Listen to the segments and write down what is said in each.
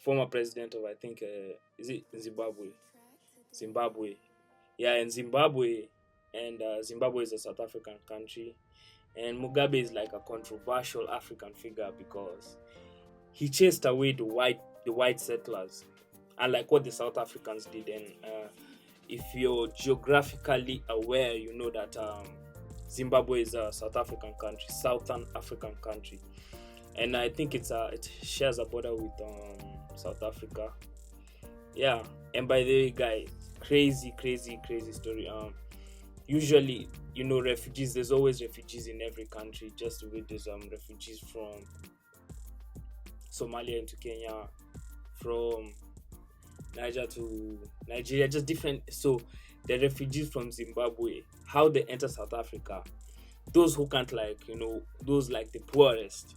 former president of, I think, is it Zimbabwe? Zimbabwe. Yeah, in Zimbabwe, and Zimbabwe is a South African country, and Mugabe is like a controversial African figure because he chased away the white settlers, unlike what the South Africans did. And if you're geographically aware, you know that Zimbabwe is a South African country, Southern African country, and I think it shares a border with South Africa. Yeah, and by the way, guys, crazy, crazy, crazy story. Usually, refugees. There's always refugees in every country. Just the way there's refugees from Somalia into Kenya, from Niger to Nigeria, just different. So the refugees from Zimbabwe, how they enter South Africa, those who can't, those like the poorest,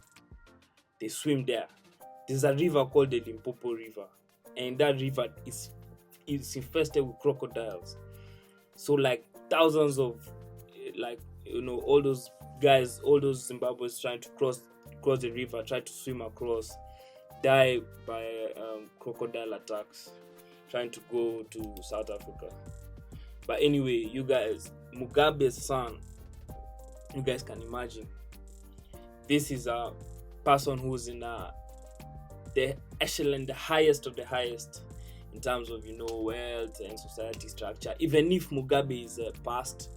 they swim there. There's a river called the Limpopo River, and that river is infested with crocodiles. So like thousands of all those guys, all those Zimbabweans trying to cross the river, try to swim across, die by crocodile attacks, trying to go to South Africa. But anyway, you guys, Mugabe's son, you guys can imagine, this is a person who's in the echelon, the highest of the highest in terms of wealth and society structure. Even if Mugabe is past,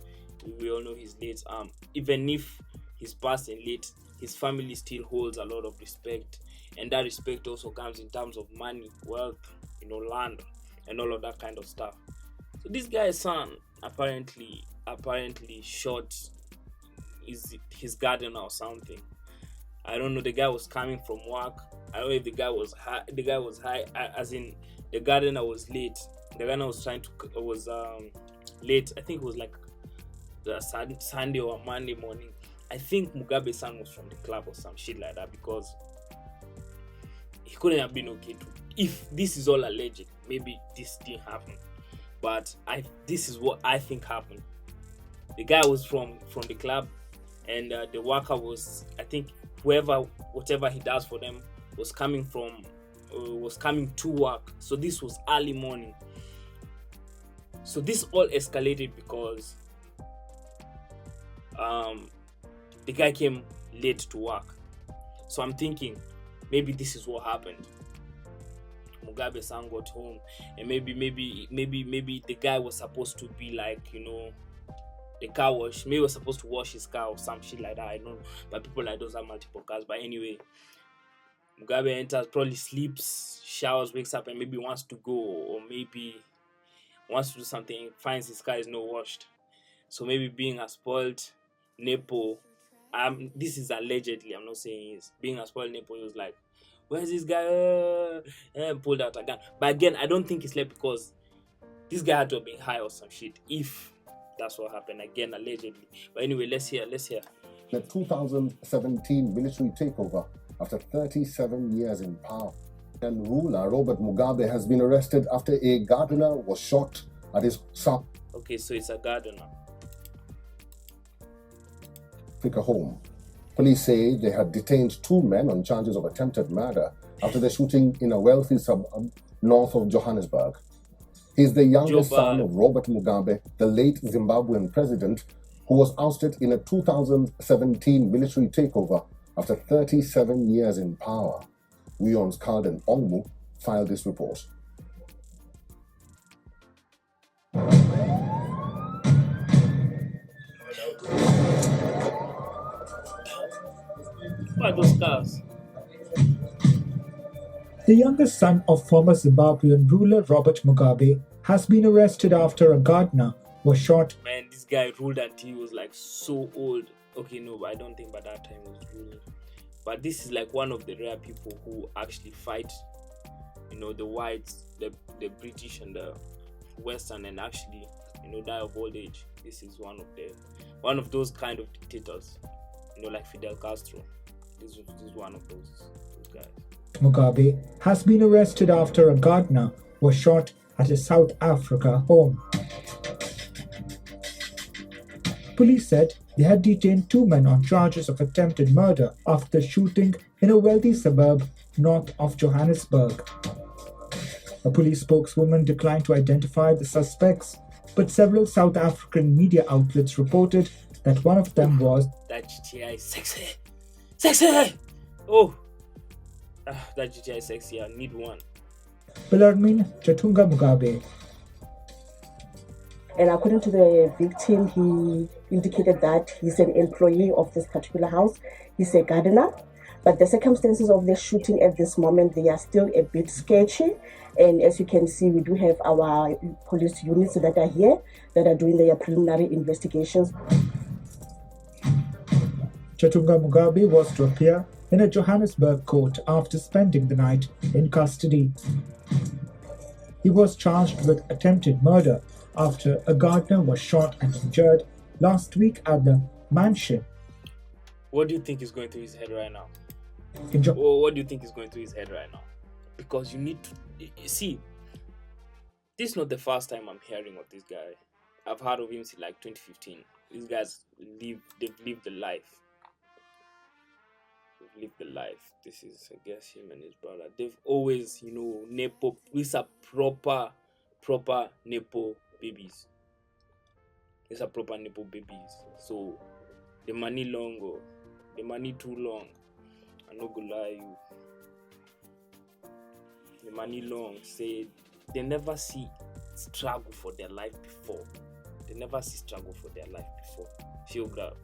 we all know he's late. Even if he's past and late, his family still holds a lot of respect, and that respect also comes in terms of money, wealth, land, and all of that kind of stuff. So this guy's son apparently shot his gardener or something. I don't know. The guy was coming from work. I don't know if the guy was high. As in, the gardener was late. The gardener was late. I think it was like the Sunday or Monday morning. I think Mugabe's son was from the club or some shit like that, because he couldn't have been okay too. If this is all alleged, maybe this didn't happen. But this is what I think happened. The guy was from the club, and the worker was, I think, whatever he does for them was coming to work. So this was early morning. So this all escalated because the guy came late to work. So I'm thinking maybe this is what happened. Mugabe's son got home, and maybe the guy was supposed to be like, the car wash. Maybe he was supposed to wash his car or some shit like that. I don't know. But people like those have multiple cars. But anyway, Mugabe enters, probably sleeps, showers, wakes up, and maybe wants to go, or maybe wants to do something, finds his car is not washed. So maybe being a spoiled Nepo, this is allegedly, I'm not saying he's being a spoiled Nepo, he was like, where's this guy? And pulled out a gun. But again, I don't think he slept, because this guy had to have been high or some shit, if that's what happened. Again, allegedly. But anyway, let's hear. The 2017 military takeover after 37 years in power. And ruler Robert Mugabe has been arrested after a gardener was shot at his South Okay, so it's a gardener. Africa home. Police say they had detained two men on charges of attempted murder after the shooting in a wealthy suburb north of Johannesburg. He is the youngest son of Robert Mugabe, the late Zimbabwean president, who was ousted in a 2017 military takeover after 37 years in power. Wion's Carden Ongmu filed this report. What are those cars? The youngest son of former Zimbabwean ruler Robert Mugabe has been arrested after a gardener was shot. Man, this guy ruled until he was like so old. Okay, no, I don't think by that time he was ruling. But this is like one of the rare people who actually fight, the whites, the British and the Western, and actually, die of old age. This is one of those kind of dictators, like Fidel Castro. This is one of those guys. Mugabe has been arrested after a gardener was shot at his South Africa home. Police said they had detained two men on charges of attempted murder after the shooting in a wealthy suburb north of Johannesburg. A police spokeswoman declined to identify the suspects, but several South African media outlets reported that one of them was That GTI is sexy. Sexy! Oh, that GTI is sexy. I need one. Bellarmine Chatunga Mugabe. And according to the victim, he indicated that he's an employee of this particular house. He's a gardener. But the circumstances of the shooting at this moment, they are still a bit sketchy. And as you can see, we do have our police units that are here that are doing their preliminary investigations. Chatunga Mugabe was to appear in a Johannesburg court after spending the night in custody. He was charged with attempted murder after a gardener was shot and injured last week at the mansion. What do you think is going through his head right now? What do you think is going through his head right now? Because you need to see. This is not the first time I'm hearing of this guy. I've heard of him since like 2015. These guys they've lived the life. They've lived the life. This is, I guess, him and his brother. They've always, Nepo. These are proper Nepo babies. These are proper Nepo babies. So the money long, or the money too long. I'm not gonna lie you. The money long say they never see struggle for their life before. They never see struggle for their life before. Feel grab.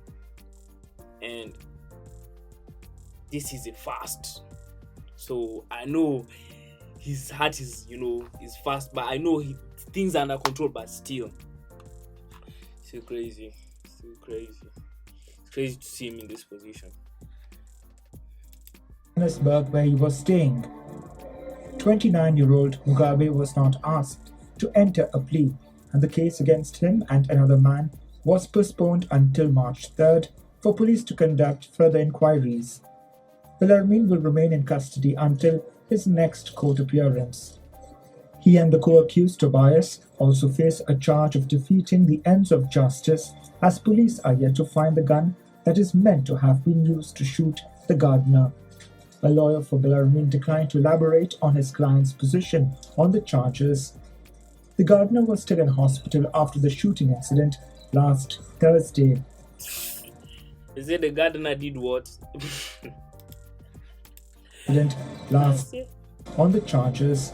And this is a fast. So I know his heart is, is fast, but I know things are under control, but still crazy. Still crazy. It's crazy to see him in this position. Johannesburg, where he was staying. 29-year-old Mugabe was not asked to enter a plea, and the case against him and another man was postponed until March 3rd for police to conduct further inquiries. Bellarmine will remain in custody until his next court appearance. He and the co-accused Tobias also face a charge of defeating the ends of justice, as police are yet to find the gun that is meant to have been used to shoot the gardener. A lawyer for Bellarmine declined to elaborate on his client's position on the charges. The gardener was still in hospital after the shooting incident last Thursday. Is it the gardener did what? On the charges.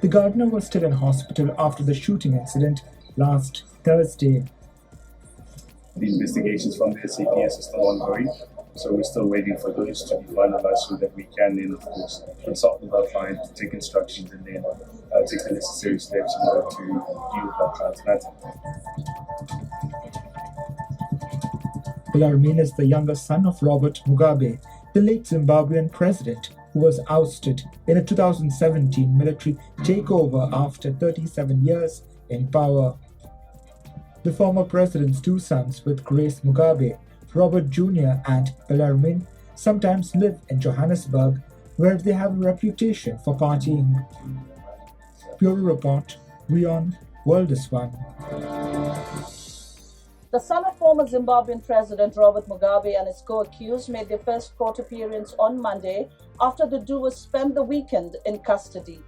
The gardener was still in hospital after the shooting incident last Thursday. The investigations from the SAPS are still ongoing, so we're still waiting for those to be finalized so that we can then, of course, consult with our client, take instructions, and then take the necessary steps in order to deal with our client's matter. Bellarmine is the younger son of Robert Mugabe, the late Zimbabwean president, who was ousted in a 2017 military takeover after 37 years in power. The former president's two sons with Grace Mugabe, Robert Jr. and Bellarmine, sometimes live in Johannesburg, where they have a reputation for partying. Bureau Report, WION, World is One. The son of former Zimbabwean President Robert Mugabe and his co-accused made their first court appearance on Monday after the duo spent the weekend in custody.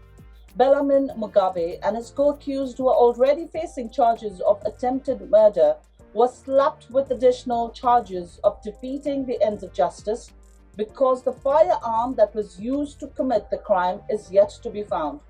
Bellarmine Mugabe and his co-accused, who are already facing charges of attempted murder, was slapped with additional charges of defeating the ends of justice because the firearm that was used to commit the crime is yet to be found.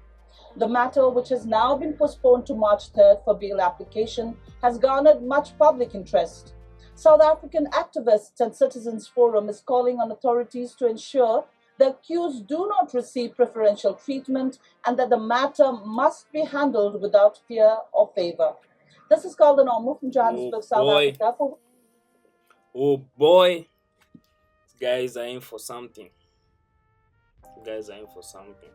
The matter, which has now been postponed to March 3rd for bail application, has garnered much public interest. South African activists and Citizens Forum is calling on authorities to ensure the accused do not receive preferential treatment and that the matter must be handled without fear or favor. This is called an Omo from Johannesburg, South Africa. Oh boy, guys are in for something. Guys are in for something.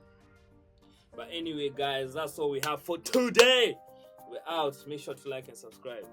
But anyway, guys, that's all we have for today. We're out. Make sure to like and subscribe.